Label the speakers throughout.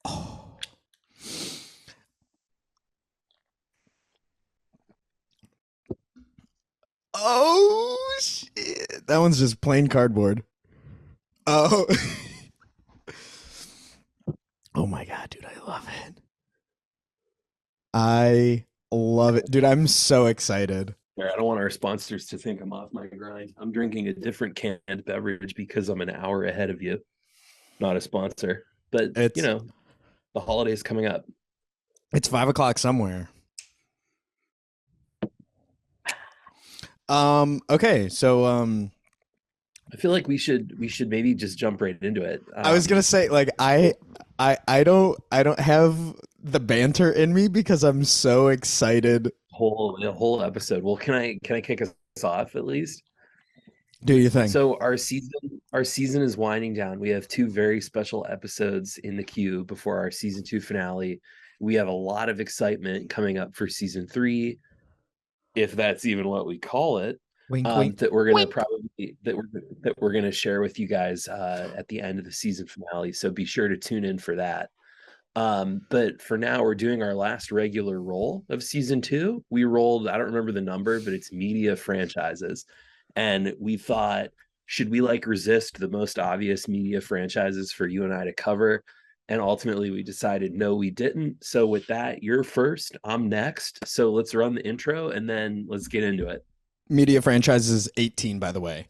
Speaker 1: Oh. Oh shit! That one's just plain cardboard. Oh. Oh my god, dude, I love it. I love it, dude. I'm so excited.
Speaker 2: I don't want our sponsors to think I'm off my grind. I'm drinking a different canned beverage because I'm an hour ahead of you. Not a sponsor, but
Speaker 1: It's
Speaker 2: the holiday's coming up.
Speaker 1: it's 5 o'clock somewhere. Okay, so
Speaker 2: I feel like we should maybe just jump right into it.
Speaker 1: I was gonna say, like, I don't have the banter in me because I'm so excited.
Speaker 2: The whole episode. Well, can I kick us off at least?
Speaker 1: Do you think?
Speaker 2: So our season is winding down. We have 2 very special episodes in the queue before our season 2 finale. We have a lot of excitement coming up for season 3, if that's even what we call it.
Speaker 1: Wink, wink.
Speaker 2: That we're gonna probably that we're gonna share with you guys at the end of the season finale. So be sure to tune in for that. But for now, we're doing our last regular roll of season 2. We rolled, I don't remember the number, but it's media franchises. And we thought, should we resist the most obvious media franchises for you and I to cover? And ultimately we decided, no, we didn't. So with that, you're first, I'm next. So let's run the intro and then let's get into it.
Speaker 1: Media franchises 18, by the way.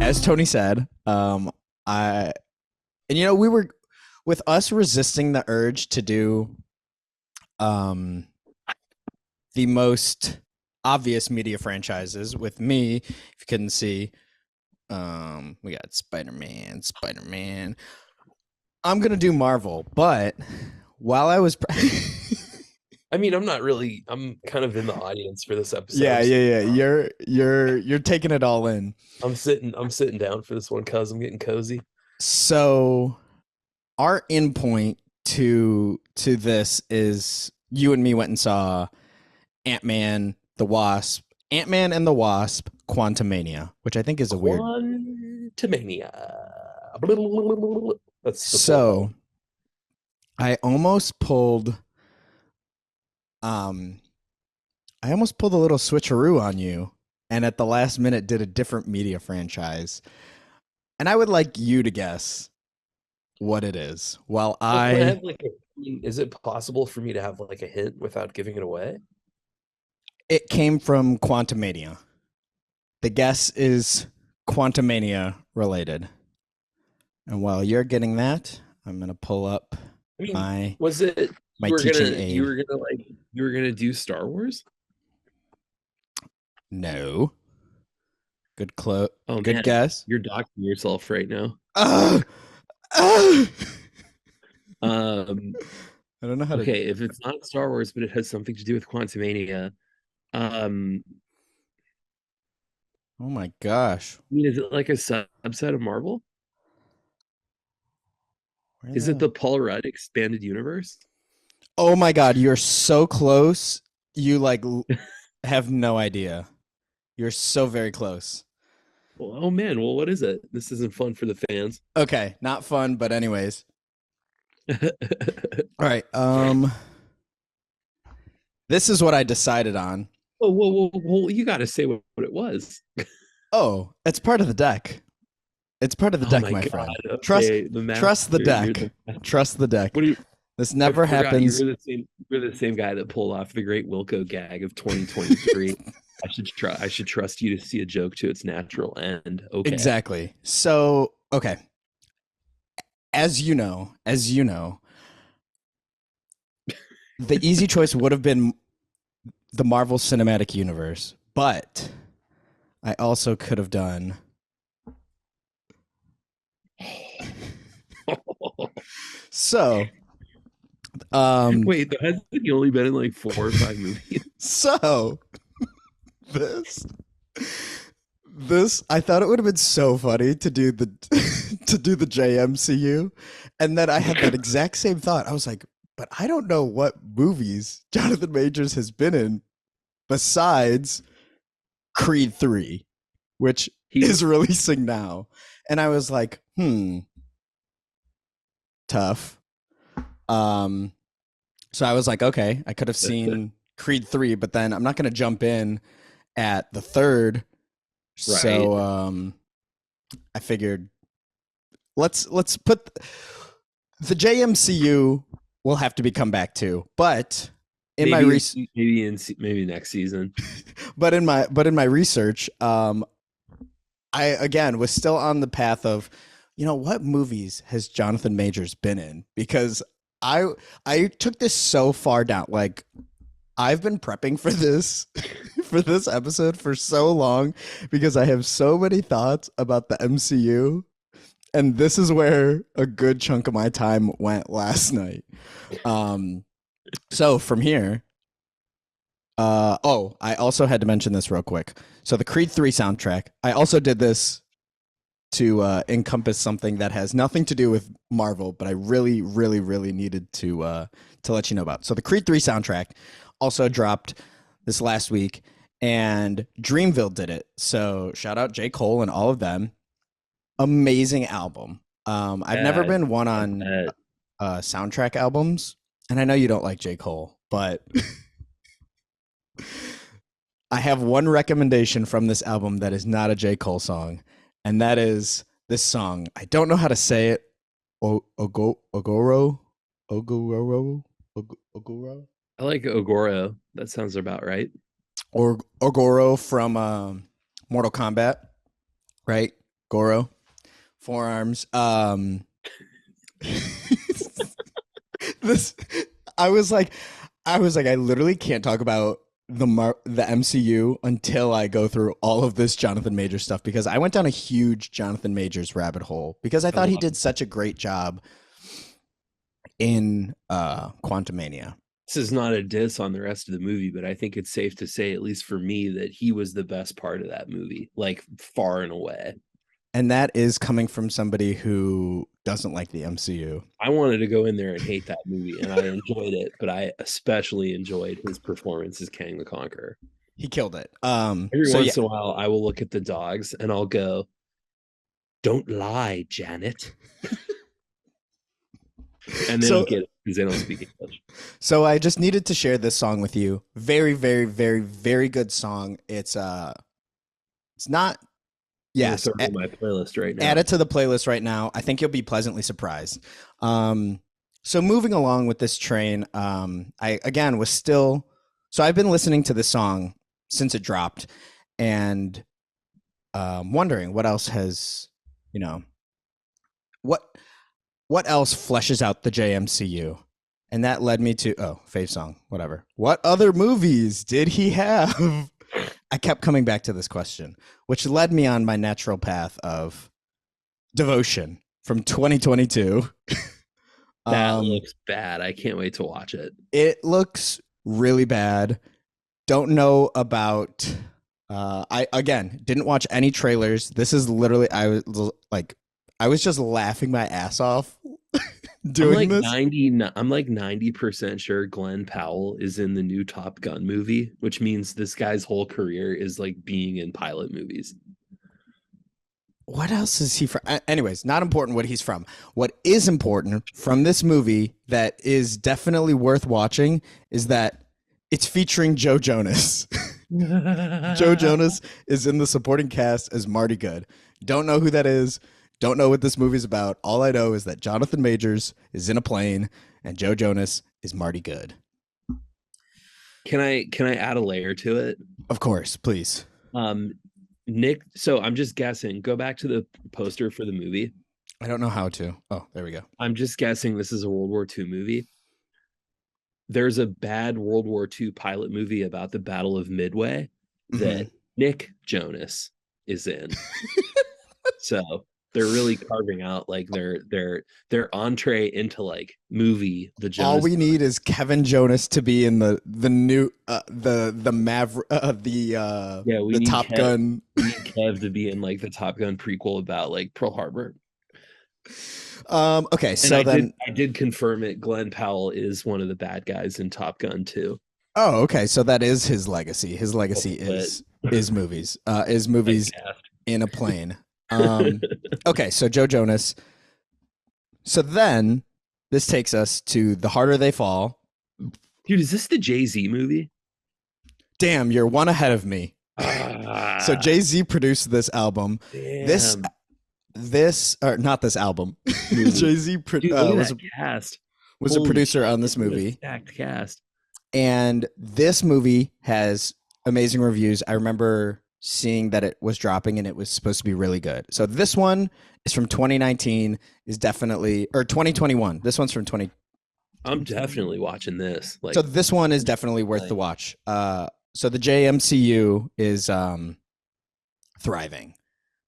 Speaker 1: As Tony said, we were, with us resisting the urge to do the most obvious media franchises. With me, if you couldn't see, we got Spider-Man. I'm gonna do Marvel, but while I was
Speaker 2: I mean, I'm kind of in the audience for this episode.
Speaker 1: Yeah. You're taking it all in.
Speaker 2: I'm sitting down for this one cuz I'm getting cozy.
Speaker 1: So our endpoint to this is you and me went and saw Ant-Man and the Wasp, Quantumania, which I think is a weird
Speaker 2: Quantumania. That's
Speaker 1: so I almost pulled a little switcheroo on you, and at the last minute did a different media franchise. And I would like you to guess what it is. While
Speaker 2: is it possible for me to have a hint without giving it away?
Speaker 1: It came from Quantumania. The guess is Quantumania related. And while you're getting that, I'm gonna pull up my teaching aid.
Speaker 2: You were gonna do Star Wars?
Speaker 1: No. Good
Speaker 2: Oh,
Speaker 1: good
Speaker 2: man.
Speaker 1: guess.
Speaker 2: You're doxing yourself right now.
Speaker 1: I don't know how to.
Speaker 2: Okay, if it's not Star Wars, but it has something to do with Quantumania,
Speaker 1: oh my gosh.
Speaker 2: I mean, is it like a subset of Marvel? Is it the Paul Rudd expanded universe?
Speaker 1: Oh my god, you're so close. You have no idea. You're so very close.
Speaker 2: Well, oh man, well, what is it? This isn't fun for the fans.
Speaker 1: Okay, not fun, but anyways. All right. This is what I decided on.
Speaker 2: Oh, whoa, you got to say what it was.
Speaker 1: Oh, it's part of the deck. It's part of the deck, my friend.
Speaker 2: Okay,
Speaker 1: trust the deck. Trust the deck. This never happens.
Speaker 2: You're the same guy that pulled off the great Wilco gag of 2023. I should trust you to see a joke to its natural end. Okay.
Speaker 1: Exactly. So, okay. As you know, the easy choice would have been the Marvel Cinematic Universe, but I also could have done so
Speaker 2: wait, hasn't he only been in 4 or 5 movies?
Speaker 1: So This I thought it would have been so funny to do the to do the JMCU, and then I had that exact same thought. I was like, but I don't know what movies Jonathan Majors has been in besides Creed 3, which
Speaker 2: He
Speaker 1: is releasing now. And I was like, tough. Um so I was like, okay, I could have seen Creed 3, but then I'm not going to jump in at the third.
Speaker 2: right.
Speaker 1: So I figured let's put the JMCU will have to be come back to. But in my
Speaker 2: Maybe
Speaker 1: res-
Speaker 2: maybe next season.
Speaker 1: but in my research, I again was still on the path of, what movies has Jonathan Majors been in? Because I I took this so far down. Like I've been prepping for this for this episode for so long because I have so many thoughts about the MCU, and this is where a good chunk of my time went last night. Um so from here, I also had to mention this real quick. So the Creed 3 soundtrack, I also did this to encompass something that has nothing to do with Marvel, but I really, really, really needed to let you know about. So the Creed 3 soundtrack also dropped this last week, and Dreamville did it. So shout out J. Cole and all of them. Amazing album. I've never
Speaker 2: Yeah,
Speaker 1: been one
Speaker 2: I
Speaker 1: on
Speaker 2: bet.
Speaker 1: soundtrack albums, and I know you don't like J. Cole, but I have one recommendation from this album that is not a J. Cole song, and that is this song. I don't know how to say it. Ogoro? Ogoro? Ogoro?
Speaker 2: I like Ogoro. That sounds about right.
Speaker 1: Or Ogoro from Mortal Kombat, right? Goro. Forearms. This I was like, I literally can't talk about the MCU until I go through all of this Jonathan Majors stuff because I went down a huge Jonathan Majors rabbit hole because I
Speaker 2: I
Speaker 1: thought he
Speaker 2: love
Speaker 1: did such a great job in Quantumania.
Speaker 2: This is not a diss on the rest of the movie, but I think it's safe to say, at least for me, that he was the best part of that movie, like far and away.
Speaker 1: And that is coming from somebody who doesn't like the MCU.
Speaker 2: I wanted to go in there and hate that movie, and I enjoyed it, but I especially enjoyed his performance as Kang the Conqueror.
Speaker 1: He killed it.
Speaker 2: Every
Speaker 1: So yeah.
Speaker 2: once in a while, I will look at the dogs and I'll go, "Don't lie, Janet," and they
Speaker 1: So
Speaker 2: don't get it because they don't speak English.
Speaker 1: so I just needed to share this song with you. Very, very, very, very good song. It's not
Speaker 2: I'm gonna
Speaker 1: yes.
Speaker 2: throw it in my playlist right
Speaker 1: Add
Speaker 2: now.
Speaker 1: it to the playlist right now. I think you'll be pleasantly surprised. Um, so moving along with this train, I again was still so I've been listening to this song since it dropped, and wondering what else has you know what what else fleshes out the JMCU, and that led me to fave song, whatever. What other movies did he have? I kept coming back to this question, which led me on my natural path of Devotion from 2022.
Speaker 2: That
Speaker 1: um,
Speaker 2: looks bad. I can't wait to watch it.
Speaker 1: it looks really bad. Don't know about. I again didn't watch any trailers. This is literally I was just laughing my ass off doing this.
Speaker 2: I'm like 90% sure Glenn Powell is in the new Top Gun movie, which means this guy's whole career is like being in pilot movies.
Speaker 1: What else is he from? Anyways, not important what he's from. What is important from this movie that is definitely worth watching is that it's featuring Joe Jonas. Joe Jonas is in the supporting cast as Marty Good. Don't know who that is. Don't know what this movie's about. All I know is that Jonathan Majors is in a plane and Joe Jonas is Marty Good.
Speaker 2: Can I add a layer to it?
Speaker 1: Of course, please.
Speaker 2: Um Nick, so I'm just guessing. Go back to the poster for the movie.
Speaker 1: I don't know how to. Oh, there we go.
Speaker 2: I'm just guessing this is a World War II movie. There's a bad World War II pilot movie about the Battle of Midway
Speaker 1: Mm-hmm.
Speaker 2: that Nick Jonas is in. So They're really carving out like their entree into like movie the
Speaker 1: All
Speaker 2: Jonas.
Speaker 1: we need is Kevin Jonas to be in the new the Maverick
Speaker 2: Yeah, we
Speaker 1: the
Speaker 2: need
Speaker 1: Top Gun.
Speaker 2: We need Kev to be in like the Top Gun prequel about like Pearl Harbor.
Speaker 1: Okay,
Speaker 2: And
Speaker 1: so then
Speaker 2: I did confirm it. Glenn Powell is one of the bad guys in Top Gun too.
Speaker 1: oh, okay, so that is his legacy. His
Speaker 2: A
Speaker 1: legacy
Speaker 2: split.
Speaker 1: is movies. Is
Speaker 2: Nice
Speaker 1: movies
Speaker 2: cast.
Speaker 1: in a plane. Okay, so Joe Jonas. So then this takes us to The Harder They Fall.
Speaker 2: Dude, is this the Jay-Z movie?
Speaker 1: Damn, you're one ahead of me. So
Speaker 2: Ah,
Speaker 1: Jay-Z produced this album. This
Speaker 2: damn.
Speaker 1: this or not this album. Jay-Z
Speaker 2: Dude, look at that cast.
Speaker 1: was a
Speaker 2: Holy
Speaker 1: producer on
Speaker 2: shit,
Speaker 1: this
Speaker 2: what a
Speaker 1: movie.
Speaker 2: stacked cast.
Speaker 1: And this movie has amazing reviews. I remember seeing that it was dropping and it was supposed to be really good. So this one is from 2019, is definitely or 2021. This one's from 20.
Speaker 2: I'm definitely watching this. Like,
Speaker 1: So this one is definitely worth the watch. So the JMCU is thriving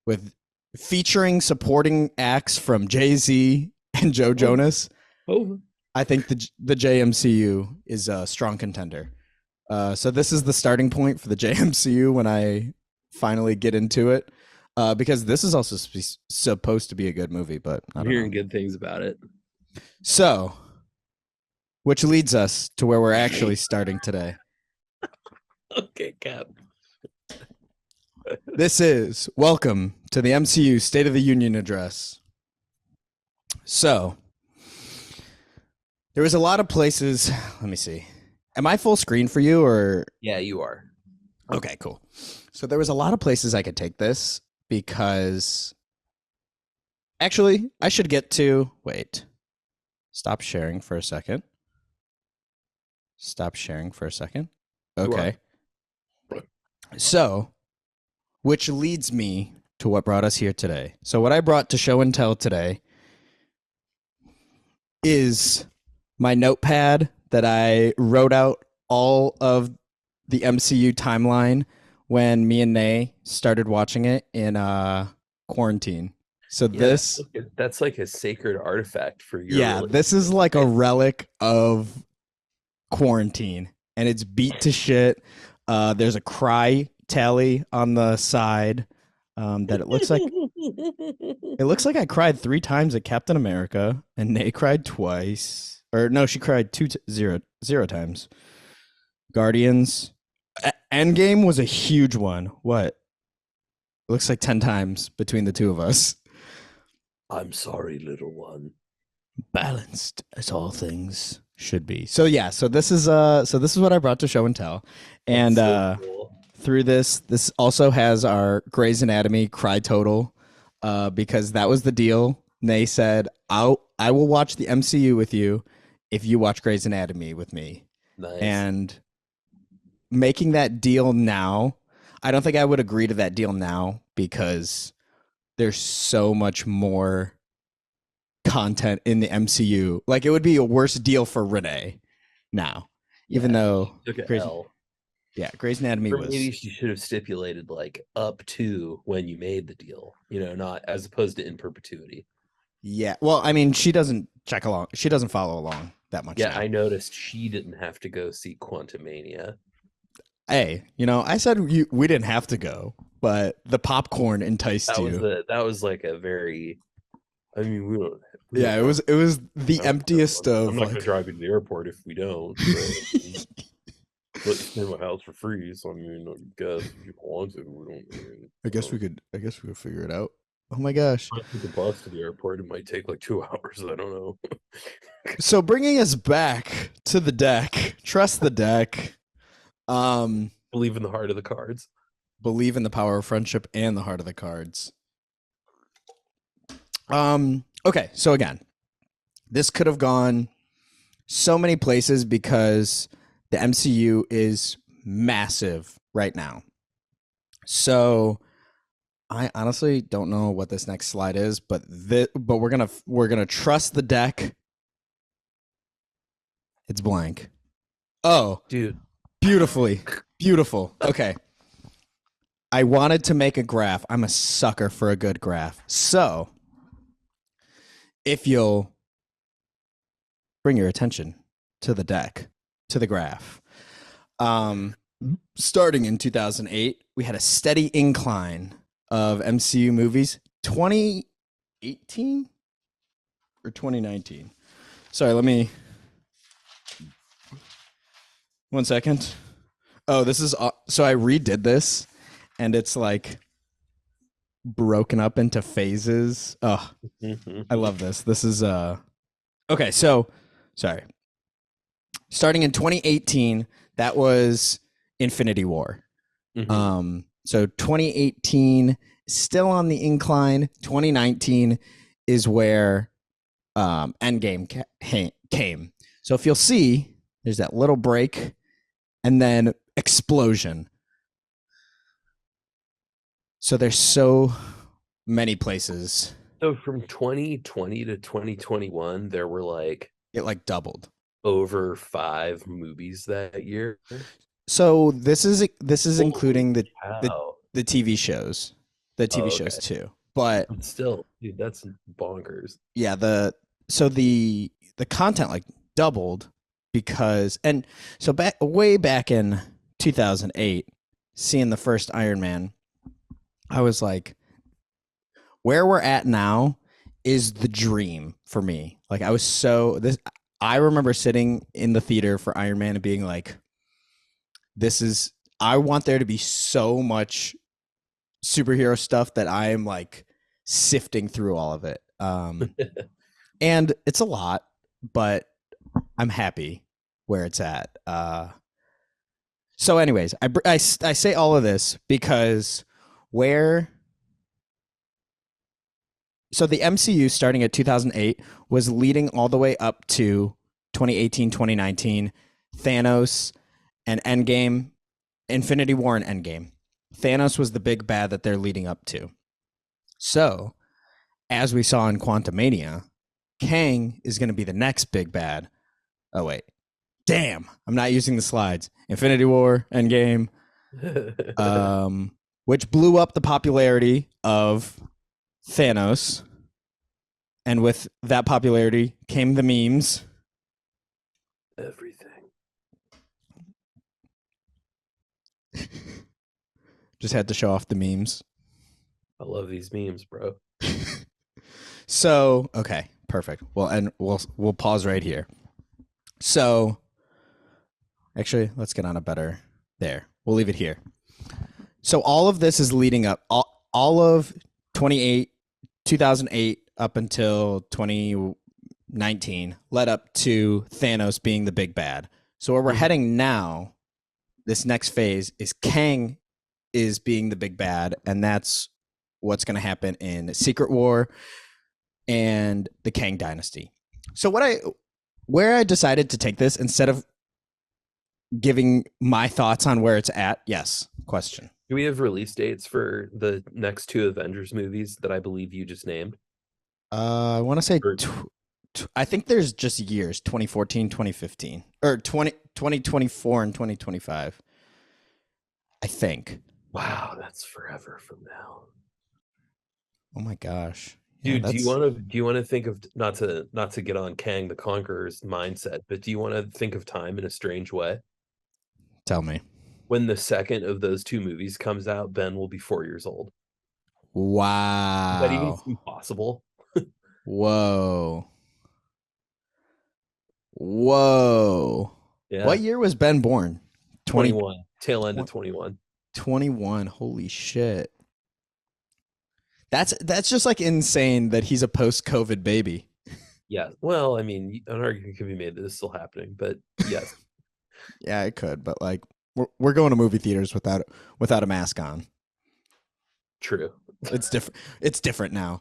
Speaker 1: with featuring supporting acts from Jay-Z and Joe Jonas.
Speaker 2: oh,
Speaker 1: I think the JMCU is a strong contender. So this is the starting point for the JMCU when I finally get into it, because this is also supposed to be a good movie, but I
Speaker 2: I'm
Speaker 1: don't
Speaker 2: hearing
Speaker 1: know.
Speaker 2: good things about it.
Speaker 1: So, which leads us to where we're actually starting today.
Speaker 2: Okay, Cap.
Speaker 1: This is welcome to the MCU State of the Union address. So, there was a lot of places. Let me see. Am I full screen for you or?
Speaker 2: Yeah, you are.
Speaker 1: Okay, cool. So there was a lot of places I could take this because actually I should get to wait. Stop sharing for a second. Stop sharing for a second. Okay. So, which leads me to what brought us here today. So what I brought to show and tell today is my notepad that I wrote out all of the MCU timeline when me and Nay started watching it in quarantine. So
Speaker 2: Yeah,
Speaker 1: this
Speaker 2: that's like a sacred artifact for your
Speaker 1: yeah, this is like a relic of quarantine and it's beat to shit. There's a cry tally on the side that it looks like I cried 3 times at Captain America and Nay cried twice. Or no, she cried zero times. Guardians. Endgame was a huge one. What? It looks like 10 times between the two of us.
Speaker 2: I'm sorry, little one.
Speaker 1: Balanced as all things should be. So yeah, so this is what I brought to show and tell. And
Speaker 2: so cool.
Speaker 1: through this also has our Grey's Anatomy cry total, because that was the deal. They said, I will watch the MCU with you if you watch Grey's Anatomy with me.
Speaker 2: Nice.
Speaker 1: And making that deal now, I don't think I would agree to that deal now because there's so much more content in the MCU. Like it would be a worse deal for Renee now, even though Grey's Anatomy was.
Speaker 2: Maybe she should have stipulated like up to when you made the deal, not as opposed to in perpetuity.
Speaker 1: Yeah, well, I mean, she doesn't check along. She doesn't follow along that much.
Speaker 2: Yeah,
Speaker 1: now.
Speaker 2: I noticed she didn't have to go see Quantumania.
Speaker 1: Hey, I said we didn't have to go, but the popcorn enticed you.
Speaker 2: That was like a very. I mean, we don't.
Speaker 1: Yeah, it was the emptiest of.
Speaker 2: I'm not gonna drive you to the airport if we don't. So, let you stay in my house for free. So I mean, I guess if you want to, we don't.
Speaker 1: I guess we could figure it out. Oh my gosh!
Speaker 2: I take the bus to the airport. It might take like 2 hours. I don't know.
Speaker 1: So bringing us back to the deck, trust the deck.
Speaker 2: Believe in the heart of the cards.
Speaker 1: Believe in the power of friendship and the heart of the cards. Okay, so again, this could have gone so many places because the MCU is massive right now. So I honestly don't know what this next slide is, but we're gonna trust the deck. It's blank. Oh,
Speaker 2: dude,
Speaker 1: beautiful. Okay. I wanted to make a graph. I'm a sucker for a good graph. So if you'll bring your attention to the deck, to the graph. Starting in 2008, we had a steady incline of MCU movies. 2018 or 2019? Sorry, let me. 1 second. Oh, this is so I redid this, and it's like broken up into phases. Oh, I love this. This is okay. So, sorry. Starting in 2018, that was Infinity War. So 2018 still on the incline. 2019 is where Endgame came. So if you'll see, there's that little break, and then explosion. So there's so many places.
Speaker 2: So from 2020 to 2021, there were like
Speaker 1: It like doubled.
Speaker 2: over 5 movies that year.
Speaker 1: So this is
Speaker 2: Holy
Speaker 1: including the
Speaker 2: cow.
Speaker 1: the TV shows, shows too. But
Speaker 2: Still, dude, that's bonkers.
Speaker 1: yeah, the content like doubled because, and so way back in 2008, seeing the first Iron Man, I was like, where we're at now is the dream for me. Like I remember sitting in the theater for Iron Man and being like, I want there to be so much superhero stuff that I am like sifting through all of it. And it's a lot, but I'm happy where it's at. So anyways, I say all of this because so the MCU starting at 2008 was leading all the way up to 2018, 2019, Thanos and Endgame, Infinity War and Endgame. Thanos was the big bad that they're leading up to. So, as we saw in Quantumania, Kang is going to be the next big bad. Oh, wait. Damn. I'm not using the slides. Infinity War, Endgame, which blew up the popularity of Thanos. And with that popularity came the memes.
Speaker 2: Everything.
Speaker 1: Just had to show off the memes.
Speaker 2: I love these memes, bro.
Speaker 1: So, okay, perfect. Well, and we'll pause right here. So, actually, let's get on a better there. We'll leave it here. So, all of this is leading up all of 2008 up until 2019 led up to Thanos being the big bad. So, where we're heading now, this next phase is Kang is being the big bad, and that's what's going to happen in Secret War and the Kang Dynasty. So where I decided to take this, instead of giving my thoughts on where it's at, yes, question.
Speaker 2: Do we have release dates for the next 2 Avengers movies that I believe you just named?
Speaker 1: I want to say, I think there's just years, 2014, 2015, or 2024 and 2025. I think.
Speaker 2: Wow, that's forever from now.
Speaker 1: Oh my gosh.
Speaker 2: Dude, do you want to think of, not to get on Kang the Conqueror's mindset, but do you want to think of time in a strange way?
Speaker 1: Tell me.
Speaker 2: When the second of those 2 movies comes out, Ben will be 4 years old.
Speaker 1: Wow.
Speaker 2: Is that even seem possible?
Speaker 1: Whoa.
Speaker 2: Yeah.
Speaker 1: What year was Ben born?
Speaker 2: 21. Tail end of 21.
Speaker 1: 21. Holy shit. That's just like insane that he's a post-COVID baby.
Speaker 2: Yeah. Well, I mean, an argument can be made that this is still happening, but yes.
Speaker 1: Yeah, it could, but like we're going to movie theaters without a mask on.
Speaker 2: True.
Speaker 1: It's different. It's different now.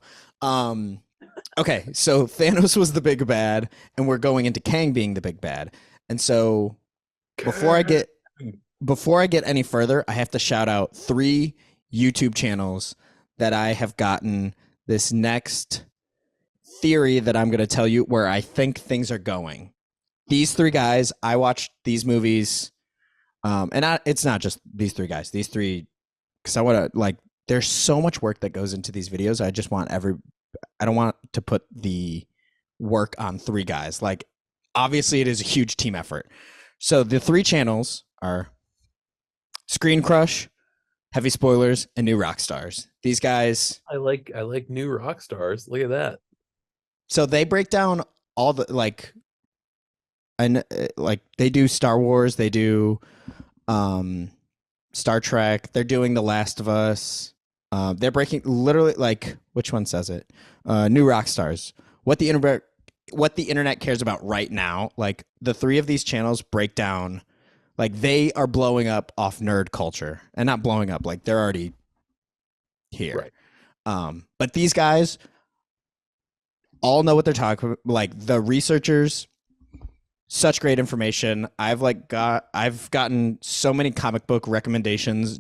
Speaker 1: Okay, so Thanos was the big bad, and we're going into Kang being the big bad. And so before I get any further, I have to shout out 3 YouTube channels that I have gotten this next theory that I'm going to tell you where I think things are going. These 3 guys, I watched these movies, and it's not just these 3 guys. These 3, because I want to, like, there's so much work that goes into these videos. I just want I don't want to put the work on three guys. Like, obviously, it is a huge team effort. So the three channels are Screen Crush, Heavy Spoilers, and New Rock Stars. These guys,
Speaker 2: I like new rock stars. Look at that.
Speaker 1: so they break down all the and like they do Star Wars, they do um Star Trek, they're doing The Last of Us. They're breaking literally like which one says it? New Rock Stars. What the internet cares about right now. Like the three of these channels break down like they are blowing up off nerd culture. And not blowing up, like they're already here.
Speaker 2: Right.
Speaker 1: But these guys all know what they're talking about. Like the researchers, such great information. I've gotten so many comic book recommendations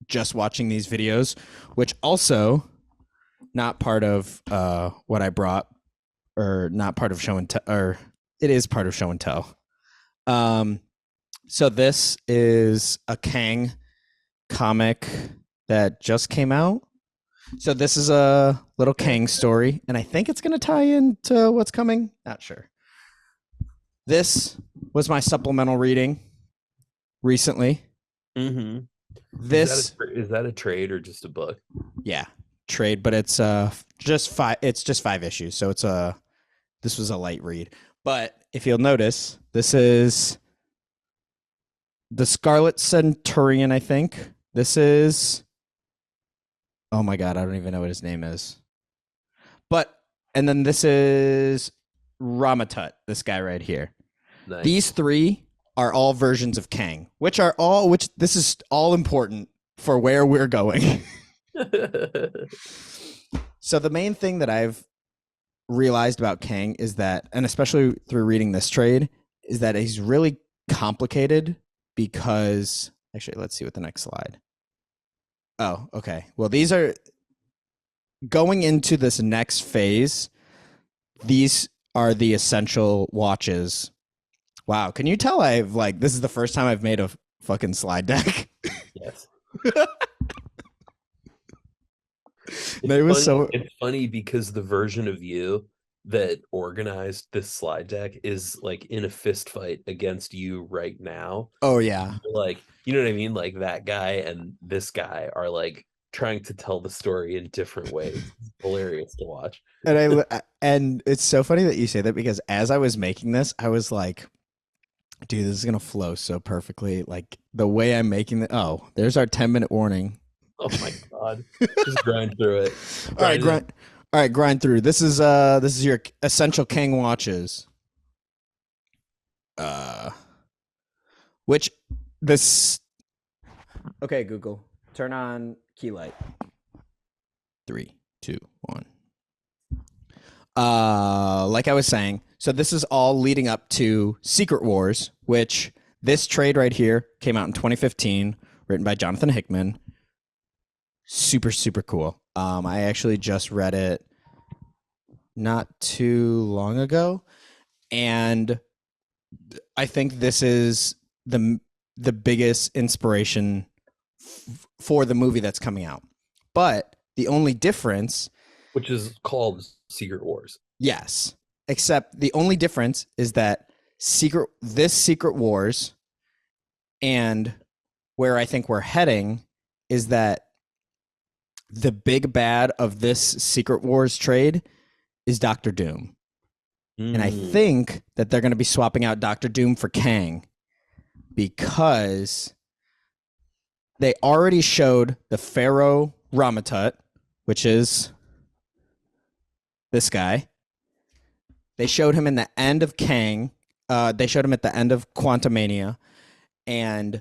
Speaker 1: just watching these videos, which also not part of what I brought, or not part of show and tell, or it is part of show and tell. So this is a Kang comic that just came out. So this is a little Kang story, and I think it's going to tie into what's coming. Not sure. This was my supplemental reading recently.
Speaker 2: Mm-hmm.
Speaker 1: This,
Speaker 2: Is that a trade or just a book?
Speaker 1: yeah, trade, but it's just five. It's just 5 issues, so this was a light read. But if you'll notice, this is the Scarlet Centurion. I think this is. Oh my god, I don't even know what his name is. But and then this is Ramatut, this guy right here.
Speaker 2: Nice.
Speaker 1: These three are all versions of Kang, which this is all important for where we're going. So the main thing that I've realized about Kang is that, and especially through reading this trade, is that he's really complicated because actually, let's see what the next slide. Oh, okay. Well, these are going into this next phase. These are the essential watches. Wow, can you tell this is the first time I've made a fucking slide deck?
Speaker 2: Yes. It's funny because the version of you that organized this slide deck is like in a fist fight against you right now.
Speaker 1: Oh yeah.
Speaker 2: Like, you know what I mean? Like that guy and this guy are like trying to tell the story in different ways. It's hilarious to watch.
Speaker 1: And it's so funny that you say that because as I was making this, I was like, dude, this is gonna flow so perfectly. Like the way I'm making it. Oh, there's our 10-minute warning.
Speaker 2: Oh my god. Just grind through it.
Speaker 1: All right, grind through. This is your essential Kang watches. Which this Okay, Google. Turn on key light. 3, 2, 1. Like I was saying, so this is all leading up to Secret Wars, which this trade right here came out in 2015, written by Jonathan Hickman. Super, super cool. I actually just read it not too long ago, and I think this is the biggest inspiration for the movie that's coming out. But the only difference,
Speaker 2: which is called Secret Wars.
Speaker 1: Yes, except the only difference is that this Secret Wars and where I think we're heading is that the big bad of this Secret Wars trade is Doctor Doom. And I think that they're going to be swapping out Doctor Doom for Kang because they already showed the Pharaoh Ramatut, which is this guy. They showed him in the end of Kang. They showed him at the end of Quantumania. And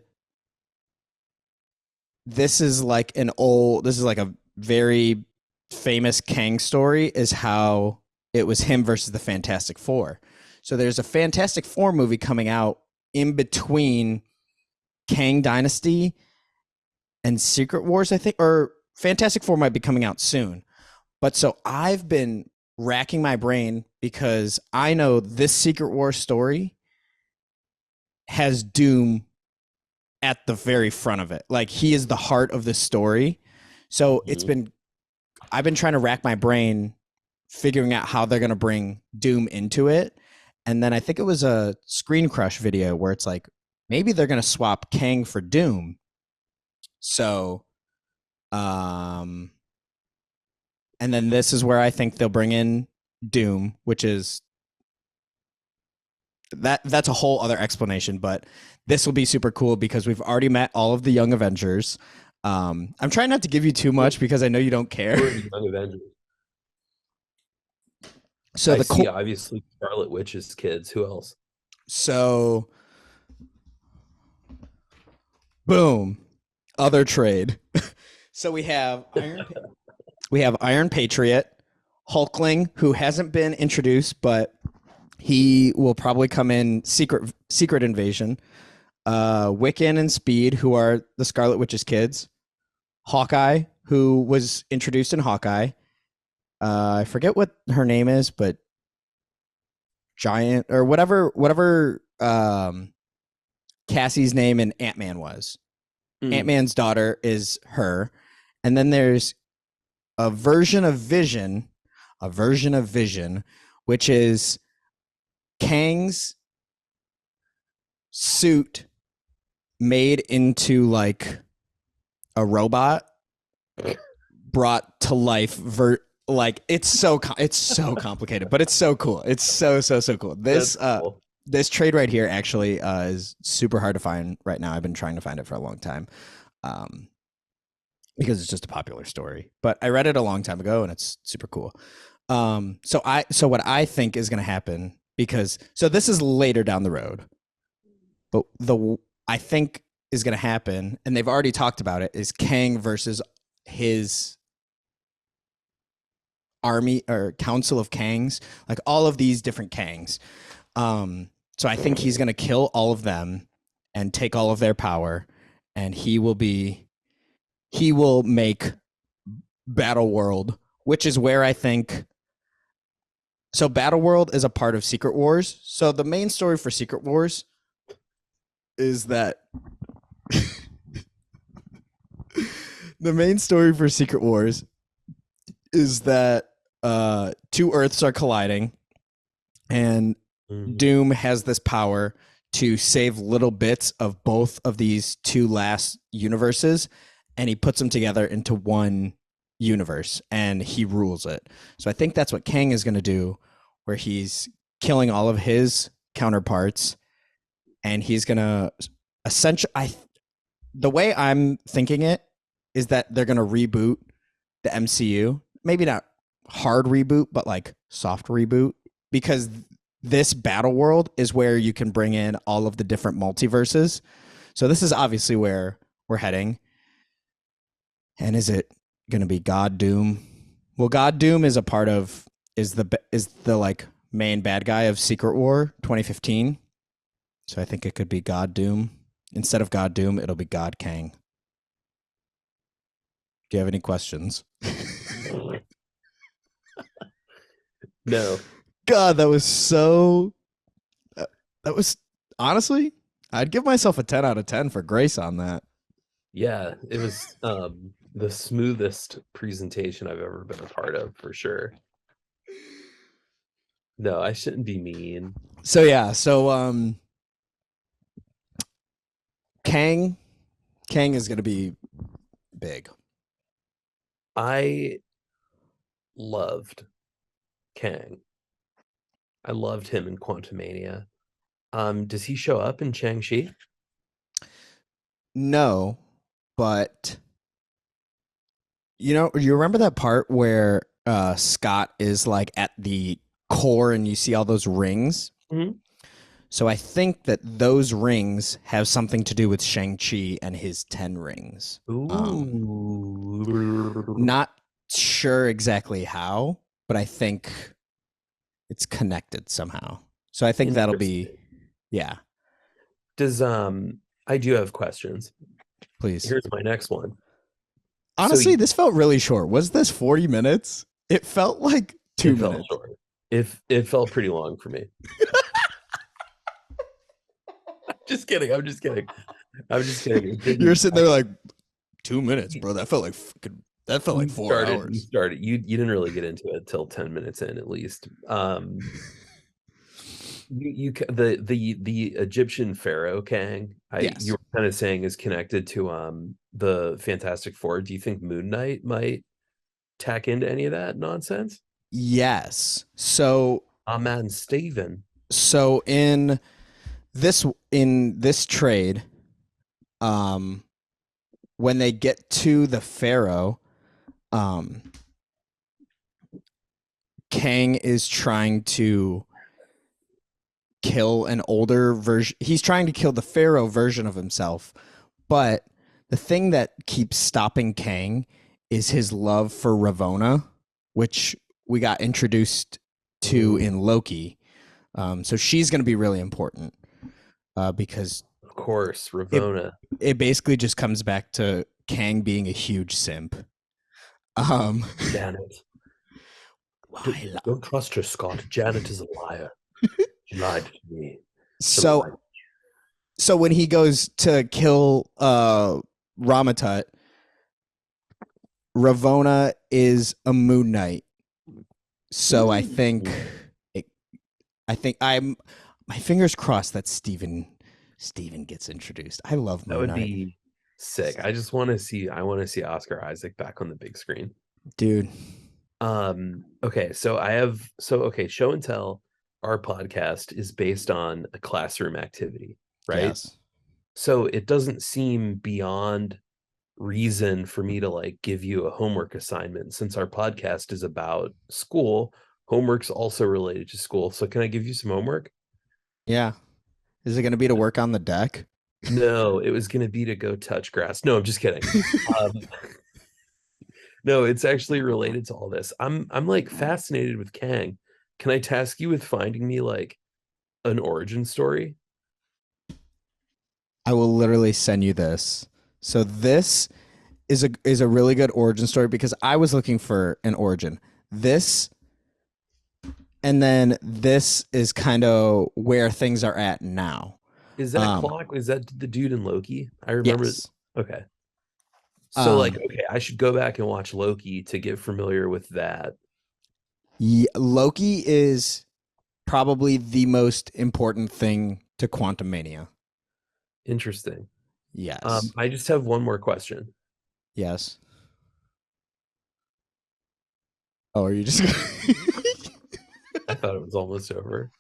Speaker 1: this is like a very famous Kang story, is how it was him versus the Fantastic Four. So there's a Fantastic Four movie coming out in between Kang Dynasty and Secret Wars, I think, or Fantastic Four might be coming out soon. But so I've been racking my brain because I know this Secret Wars story has Doom at the very front of it. Like he is the heart of the story. So I've been trying to rack my brain figuring out how they're going to bring Doom into it. And then I think it was a Screen Crush video where it's like, maybe they're going to swap Kang for Doom. So, and then this is where I think they'll bring in Doom, which is that's a whole other explanation, but this will be super cool because we've already met all of the Young Avengers. I'm trying not to give you too much because I know you don't care.
Speaker 2: Who are the Young Avengers?
Speaker 1: So
Speaker 2: I see, obviously, Scarlet Witch's kids. Who else?
Speaker 1: So, boom, other trade. So we have Iron Patriot, Hulkling, who hasn't been introduced, but he will probably come in Secret Invasion. Wiccan and Speed, who are the Scarlet Witch's kids. Hawkeye, who was introduced in Hawkeye. I forget what her name is, but Giant or whatever Cassie's name in Ant-Man was. Ant-Man's daughter is her. And then there's a version of Vision, which is Kang's suit made into like a robot brought to life like it's so complicated, but it's so cool. It's so cool. This
Speaker 2: cool.
Speaker 1: This trade right here actually is super hard to find right now. I've been trying to find it for a long time. Because it's just a popular story. But I read it a long time ago and it's super cool. So what I think is going to happen, because this is later down the road, but I think is going to happen, and they've already talked about it, is Kang versus his army or council of Kangs, like all of these different Kangs. So I think he's going to kill all of them and take all of their power, and he will make Battle World, which is where I think. So Battle World is a part of Secret Wars. So the main story for Secret Wars is that two Earths are colliding, and Doom has this power to save little bits of both of these two last universes, and he puts them together into one universe, and he rules it. So I think that's what Kang is going to do, where he's killing all of his counterparts, and he's going to essentially, the way I'm thinking it is that they're going to reboot the MCU. Maybe not hard reboot, but like soft reboot, because this Battle World is where you can bring in all of the different multiverses. So this is obviously where we're heading. And is it going to be God Doom? Well, God Doom is the like main bad guy of Secret War 2015. So I think it could be God Doom. Instead of God Doom, it'll be God Kang. Do you have any questions?
Speaker 2: No.
Speaker 1: God, that was honestly, I'd give myself a 10 out of 10 for Grace on that.
Speaker 2: Yeah, it was the smoothest presentation I've ever been a part of, for sure. No, I shouldn't be mean.
Speaker 1: So yeah, Kang is going to be big.
Speaker 2: I loved Kang. I loved him in Quantumania. Does he show up in Shang-Chi?
Speaker 1: No, but you remember that part where Scott is like at the core and you see all those rings?
Speaker 2: Mm-hmm.
Speaker 1: So I think that those rings have something to do with Shang-Chi and his 10 rings. Not sure exactly how, but I think it's connected somehow. So I think that'll be, yeah.
Speaker 2: Does I do have questions.
Speaker 1: Please.
Speaker 2: Here's my next one.
Speaker 1: Honestly, this felt really short. Was this 40 minutes? It felt like 2 minutes.
Speaker 2: Felt short. It felt pretty long for me. I'm just kidding.
Speaker 1: You're sitting there like 2 minutes, bro. That felt like fucking That felt like
Speaker 2: You
Speaker 1: 4 hours.
Speaker 2: you didn't really get into it till 10 minutes in at least. The Egyptian pharaoh Kang, you
Speaker 1: Yes.
Speaker 2: were kind of saying is connected to the Fantastic Four. Do you think Moon Knight might tack into any of that nonsense?
Speaker 1: Yes. So
Speaker 2: Ah man, Steven.
Speaker 1: so in this trade, um, when they get to the Pharaoh, um, Kang is trying to kill an older version. He's trying to kill the Pharaoh version of himself, but the thing that keeps stopping Kang is his love for Ravonna, which we got introduced to
Speaker 2: Ooh,
Speaker 1: in Loki. So she's going to be really important because
Speaker 2: of course,
Speaker 1: it
Speaker 2: Ravonna.
Speaker 1: it basically just comes back to Kang being a huge simp. Um,
Speaker 2: Janet.
Speaker 1: Lila.
Speaker 2: Don't trust her, Scott. Janet is a liar. She lied to me. She'll
Speaker 1: So
Speaker 2: lie.
Speaker 1: so when he goes to kill Ramatut, Ravonna is a Moon Knight. So it, I think I'm my fingers crossed that Steven gets introduced. I love
Speaker 2: That
Speaker 1: Moon
Speaker 2: would
Speaker 1: Knight.
Speaker 2: be sick. I want to see Oscar Isaac back on the big screen.
Speaker 1: Dude.
Speaker 2: Okay, okay, show and tell, our podcast is based on a classroom activity, right?
Speaker 1: Yes.
Speaker 2: So it doesn't seem beyond reason for me to like give you a homework assignment since our podcast is about school. Homework's also related to school. So can I give you some homework?
Speaker 1: Yeah. Is it going to be to work on the deck?
Speaker 2: No, it was going to be to go touch grass. No, I'm just kidding. Um, no, it's actually related to all this. I'm like fascinated with Kang. Can I task you with finding me like an origin story?
Speaker 1: I will literally send you this. So this is a really good origin story because I was looking for an origin. This and then this is kind of where things are at now.
Speaker 2: Is that
Speaker 1: Um
Speaker 2: clock? Is that the dude in Loki? I remember.
Speaker 1: yes.
Speaker 2: Okay. So like,
Speaker 1: Um
Speaker 2: okay, I should go back and watch Loki to get familiar with that.
Speaker 1: Loki is probably the most important thing to Quantum Mania.
Speaker 2: Interesting.
Speaker 1: Yes.
Speaker 2: I just have one more question.
Speaker 1: Yes. Oh, are you just
Speaker 2: I thought it was almost over.